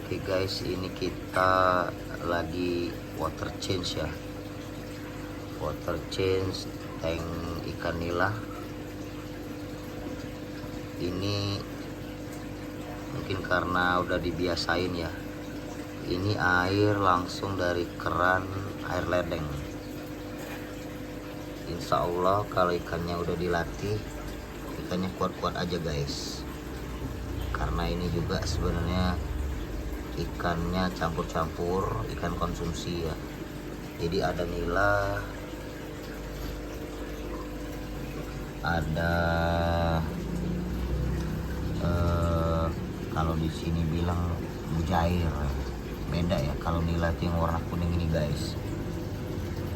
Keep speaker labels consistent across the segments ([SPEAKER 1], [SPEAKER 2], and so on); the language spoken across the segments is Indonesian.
[SPEAKER 1] Oke guys, ini kita lagi water change ya. Water change tank ikan nila. Ini mungkin karena udah dibiasain ya. Ini air langsung dari keran air ledeng. Insya Allah kalau ikannya udah dilatih, ikannya kuat-kuat aja guys. Karena ini juga sebenarnya ikannya campur-campur ikan konsumsi ya. Jadi ada nila, ada kalau di sini bilang mujair, beda ya. Kalau nila itu yang warna kuning ini guys.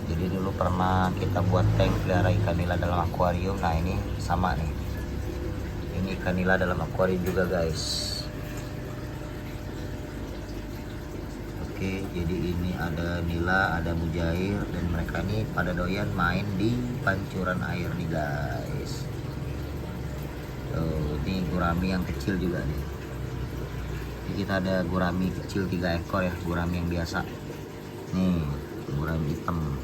[SPEAKER 1] Jadi dulu pernah kita buat tank pelihara ikan nila dalam akuarium. Nah ini sama nih, ini ikan nila dalam akuarium juga guys. Oke, jadi ini ada nila, ada mujair, dan mereka ini pada doyan main di pancuran air nih guys. Tuh, ini gurami yang kecil juga nih. Jadi kita ada gurami kecil 3 ekor ya, gurami yang biasa. Nih, gurami hitam.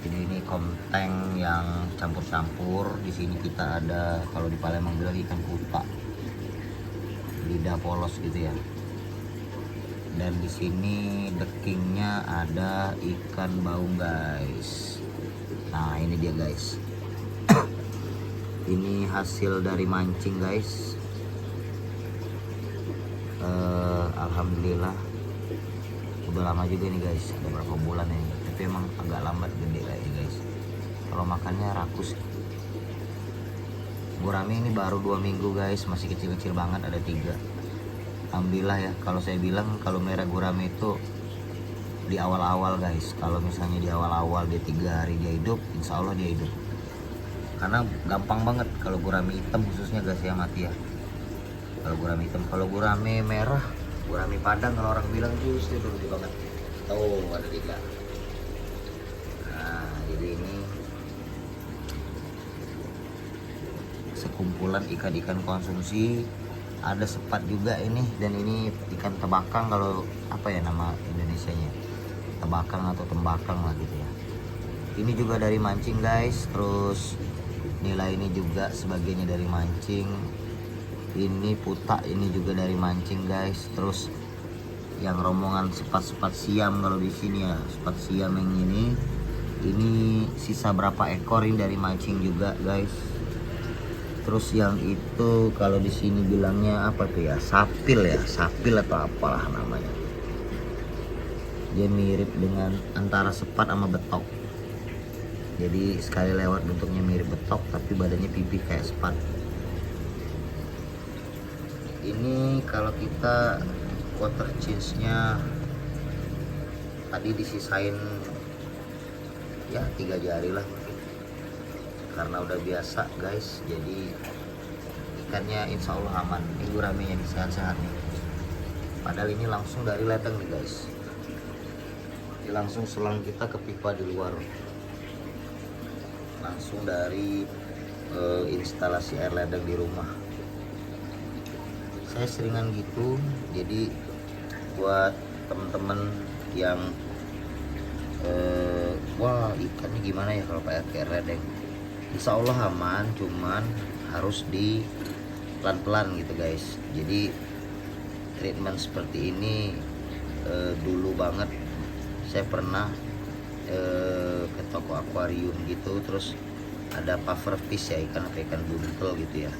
[SPEAKER 1] Jadi ini konteng yang campur-campur. Di sini kita ada, kalau di Palembang bilang ikan kuta, lidah polos gitu ya. Dan di sini dekingnya ada ikan baung guys. Nah ini dia guys. Ini hasil dari mancing guys. Alhamdulillah udah lama juga nih guys, ada berapa bulan ini, tapi emang agak lambat gede kayaknya guys. Kalau makannya rakus. Gurami ini baru 2 minggu guys, masih kecil-kecil banget, ada 3. Alhamdulillah ya, kalau saya bilang kalau merah gurame itu di awal-awal guys. Kalau misalnya di awal-awal dia 3 hari dia hidup, insya Allah dia hidup. Karena gampang banget kalau gurame hitam khususnya guys ya, mati ya. Kalau gurame hitam, kalau gurame merah, gurame padang kalau orang bilang justru itu lucu banget. Oh ada 3. Nah jadi ini sekumpulan ikan-ikan konsumsi. Ada sepat juga ini, dan ini ikan tebakang kalau apa ya nama Indonesianya, tebakang atau tembakang lah gitu ya. Ini juga dari mancing guys. Terus nilai ini juga sebagiannya dari mancing. Ini putak ini juga dari mancing guys. Terus yang rombongan sepat-sepat siam kalau di sini ya, sepat siam yang ini sisa berapa ekor ini dari mancing juga guys. Terus yang itu kalau di sini bilangnya apa tuh ya, sapil ya, sapil atau apalah namanya. Dia mirip dengan antara sepat sama betok. Jadi sekali lewat bentuknya mirip betok, tapi badannya pipih kayak sepat. Ini kalau kita water change-nya tadi disisain ya 3 jari lah, karena udah biasa guys. Jadi ikannya insya Allah aman. Ini guramenya nih sehat-sehat nih, padahal ini langsung dari ledeng nih guys. Ini langsung selang kita ke pipa di luar, langsung dari instalasi air ledeng di rumah. Saya seringan gitu. Jadi buat temen-temen yang wah ikannya gimana ya kalau pakai air ledeng, insya Allah aman, cuman harus di pelan-pelan gitu guys. Jadi treatment seperti ini dulu banget saya pernah ke toko akuarium gitu, terus ada pufferfish ya, ikan buntel gitu ya,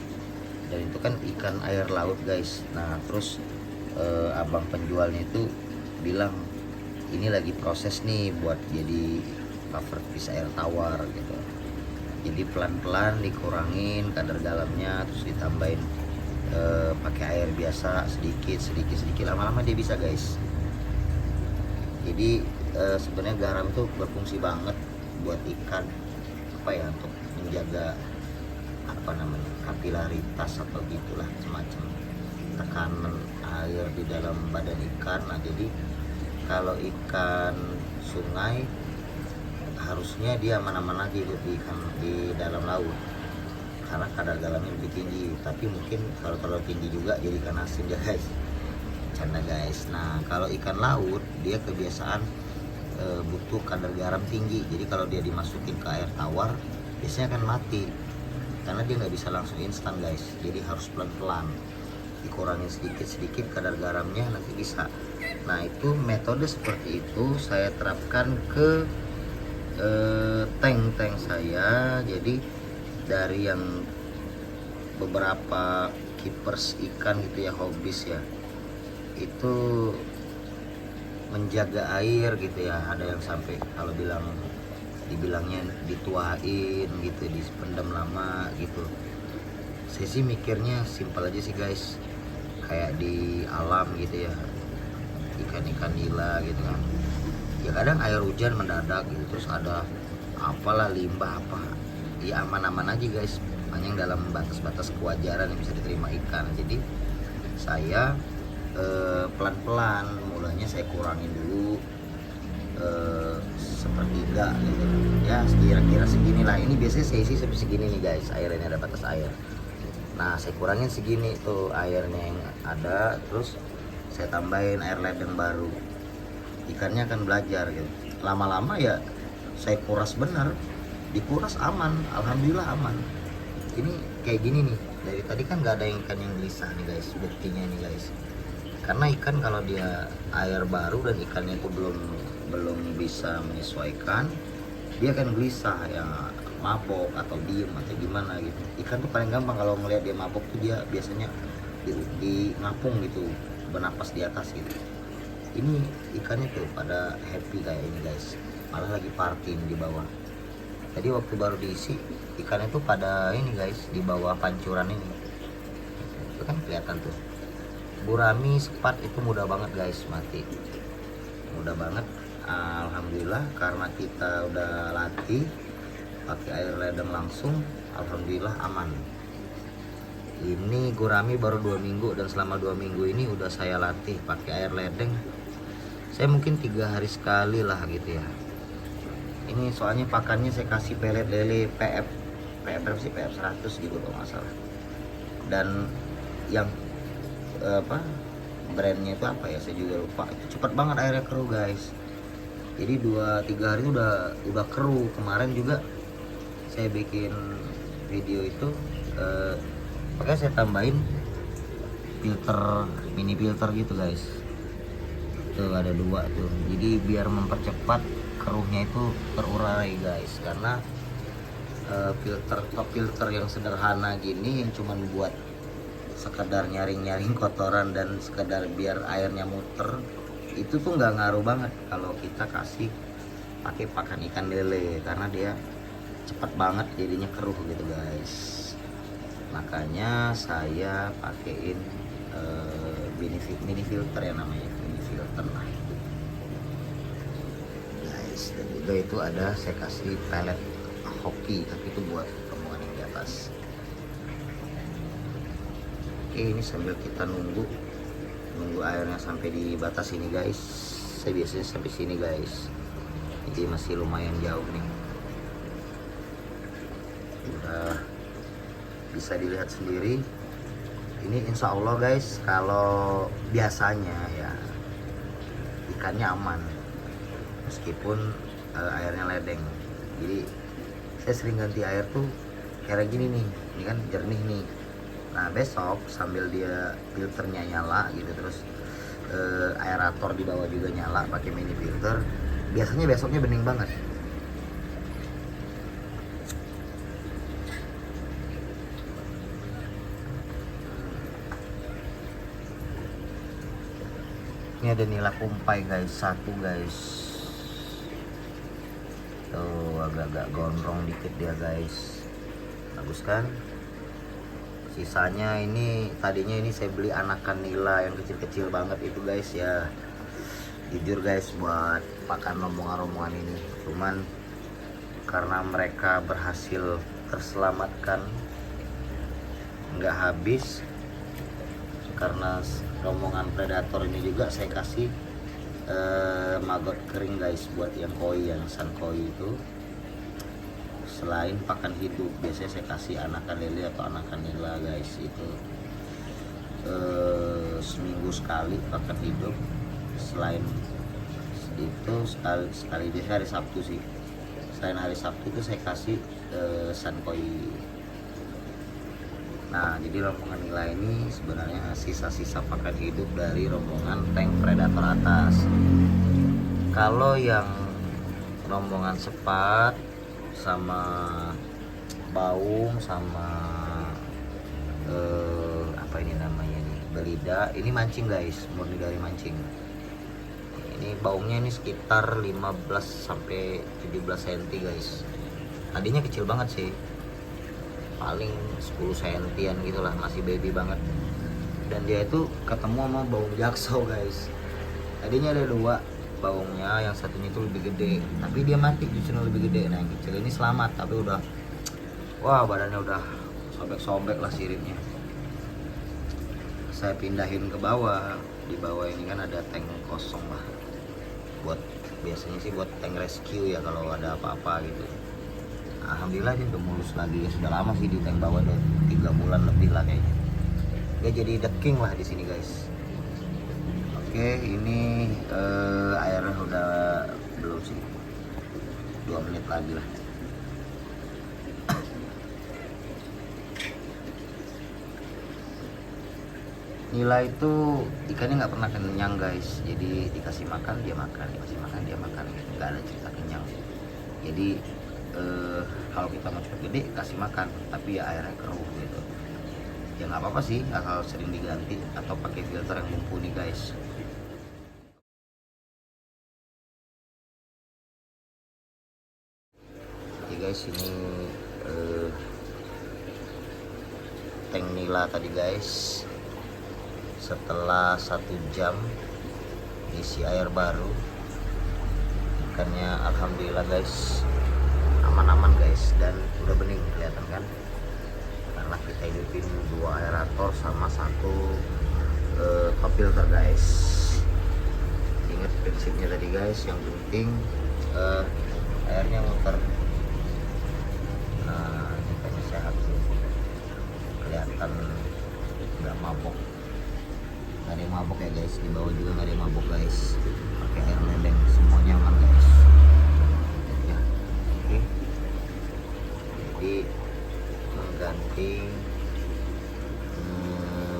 [SPEAKER 1] dan itu kan ikan air laut guys. Nah terus abang penjualnya itu bilang ini lagi proses nih buat jadi pufferfish air tawar gitu. Jadi pelan-pelan dikurangin kadar garamnya, terus ditambahin pakai air biasa sedikit, lama-lama dia bisa guys. Jadi sebenarnya garam tuh berfungsi banget buat ikan, apa ya, untuk menjaga apa namanya, kapilaritas atau gitulah, semacam tekanan air di dalam badan ikan. Nah jadi kalau ikan sungai harusnya dia aman-aman lagi di dalam laut, karena kadar garamnya lebih tinggi. Tapi mungkin kalau terlalu tinggi juga jadi ikan asin ya guys. canda guys. Nah kalau ikan laut dia kebiasaan butuh kadar garam tinggi, jadi kalau dia dimasukin ke air tawar biasanya akan mati karena dia nggak bisa langsung instan guys, jadi harus pelan-pelan dikurangin sedikit-sedikit kadar garamnya nanti bisa. Nah itu metode seperti itu saya terapkan ke tank saya. Jadi dari yang beberapa keepers ikan gitu ya, hobis ya, itu menjaga air gitu ya, ada yang sampai kalau dibilangnya dituain gitu, dipendam lama gitu. Saya sih mikirnya simpel aja sih guys, kayak di alam gitu ya, ikan-ikan nila gitu kan ya, kadang air hujan mendadak gitu, terus ada apalah limbah apa ya, aman-aman aja guys, hanya dalam batas-batas kewajaran yang bisa diterima ikan. Jadi saya pelan-pelan, mulanya saya kurangin dulu sepertiga gitu ya, kira-kira seginilah. Ini biasanya saya isi sampai segini nih guys, airnya ada batas air. Nah saya kurangin segini tuh airnya yang ada, terus saya tambahin air ledeng baru, ikannya akan belajar gitu. Lama-lama ya saya kuras bener, dikuras aman, alhamdulillah aman. Ini kayak gini nih, dari tadi kan nggak ada ikan yang gelisah nih guys, buktinya ini guys. Karena ikan kalau dia air baru dan ikannya itu belum bisa menyesuaikan, dia akan gelisah ya, mabok atau diem atau gimana gitu. Ikan tuh paling gampang kalau ngelihat dia mabok tuh dia biasanya di ngapung gitu, bernapas di atas gitu. Ini ikannya tuh pada happy kayak ini guys, malah lagi party di bawah. Tadi waktu baru diisi ikannya tuh pada ini guys, di bawah pancuran ini itu kan kelihatan tuh. Gurami sepat itu mudah banget guys mati, mudah banget. Alhamdulillah karena kita udah latih pakai air ledeng langsung, alhamdulillah aman. Ini gurami baru 2 minggu, dan selama 2 minggu ini udah saya latih pakai air ledeng. Saya mungkin 3 hari sekali lah gitu ya. Ini soalnya pakannya saya kasih pelet lele PF berapa sih, PF 100 gitu kalau nggak salah. Dan yang brandnya itu apa ya, saya juga lupa. Itu cepat banget airnya keruh guys, jadi 2-3 hari itu udah keruh. Kemarin juga saya bikin video itu makanya saya tambahin filter, mini filter gitu guys, tuh ada 2 tuh, jadi biar mempercepat keruhnya itu terurai guys. Karena filter yang sederhana gini yang cuman buat sekedar nyaring-nyaring kotoran dan sekedar biar airnya muter, itu tuh nggak ngaruh banget kalau kita kasih pakai pakan ikan lele, karena dia cepat banget jadinya keruh gitu guys. Makanya saya pakein mini filter ya, namanya mini filter lah guys. Dan juga itu ada saya kasih pelet hoki, tapi itu buat rombongan yang di atas. Oke, ini sambil kita nunggu airnya sampai di batas ini guys. Saya biasanya sampai sini guys, jadi masih lumayan jauh nih. Udah bisa dilihat sendiri. Ini insya Allah guys, kalau biasanya ya ikannya aman meskipun airnya ledeng. Jadi saya sering ganti air tuh kayak gini nih, ini kan jernih nih. Nah besok sambil dia filternya nyala gitu, terus aerator di bawah juga nyala pakai mini filter, biasanya besoknya bening banget. Ini ada nila kumpai guys, 1 guys. Tuh agak-agak gondrong dikit dia guys, bagus kan. Sisanya ini tadinya ini saya beli anakan nila yang kecil-kecil banget itu guys ya. Jujur guys, buat pakan rombongan-rombongan ini, cuman karena mereka berhasil terselamatkan, nggak habis. Karena rombongan predator ini juga saya kasih maggot kering guys, buat yang koi, yang san koi itu. Selain pakan hidup, biasanya saya kasih anakan lele atau anakan nila guys, itu seminggu sekali pakan hidup. Selain itu sekali biasa hari Sabtu sih. Selain hari Sabtu itu saya kasih sankoi. Nah, jadi rombongan nila ini sebenarnya sisa-sisa pakan hidup dari rombongan tank predator atas. Kalau yang rombongan sepat sama baung sama apa ini namanya nih, belida, ini mancing guys, murni dari mancing. Ini baungnya ini sekitar 15 sampai 17 cm guys. Tadinya kecil banget sih, paling 10 sentian gitulah, masih baby banget. Dan dia itu ketemu sama baung jaksau guys. Tadinya ada dua baungnya, yang satunya itu lebih gede, tapi dia mati justru lebih gede. Nah yang kecil ini selamat, tapi udah, wah badannya udah sobek-sobek lah siripnya. Saya pindahin ke bawah. Di bawah ini kan ada tank kosong lah, buat biasanya sih buat tank rescue ya kalau ada apa-apa gitu. Alhamdulillah dia udah mulus lagi ya. Sudah lama sih di tank bawah, udah 3 bulan lebih lah kayaknya. Dia jadi the king lah di sini guys. Oke, ini airnya udah belum sih, 2 menit lagi lah. Nila itu ikannya nggak pernah kenyang guys. Jadi dikasih makan dia makan, dikasih makan dia makan, nggak ada cerita kenyang. Jadi kalau kita mau cepet gede kasih makan, tapi ya airnya keruh gitu. Ya nggak apa-apa sih, asal sering diganti atau pakai filter yang mumpuni guys. Oke guys, ini tank nila tadi guys. Setelah 1 jam isi air baru, ikannya alhamdulillah guys aman-aman guys, dan udah bening kelihatan kan, karena kita hidupin 2 aerator sama 1 top filter guys. Ingat prinsipnya tadi guys, yang penting airnya muter. Nah ikannya sehat sih, kelihatan nggak mabok, nggak ada yang mabok ya guys. Di bawah juga nggak ada yang mabok guys, pakai air ledeng, semuanya aman guys ya. Oke, jadi mengganti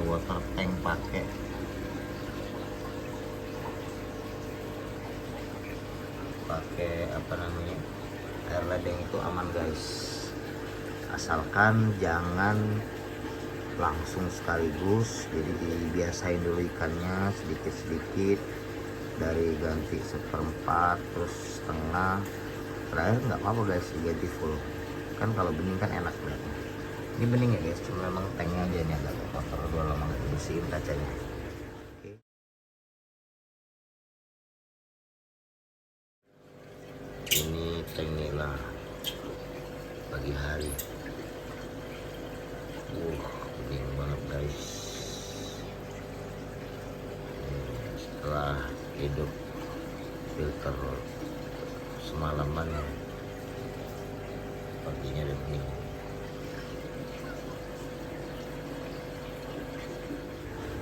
[SPEAKER 1] water tank pakai apa namanya, air ledeng itu aman guys, asalkan jangan langsung sekaligus. Jadi dibiasain dulu ikannya sedikit-sedikit, dari ganti 1/4 terus setengah, terakhir nggak apa-apa guys diganti full. Kan kalau bening kan enak banget. Ini bening ya guys, cuma memang tanknya aja ini agak kotor, udah lama nggak dibersihin kacanya. Oke. Ini tank nila pagi hari. Bening banget guys. Setelah hidup filter semalaman, paginya udah bening.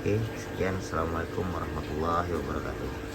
[SPEAKER 1] Oke, sekian. Assalamualaikum warahmatullahi wabarakatuh.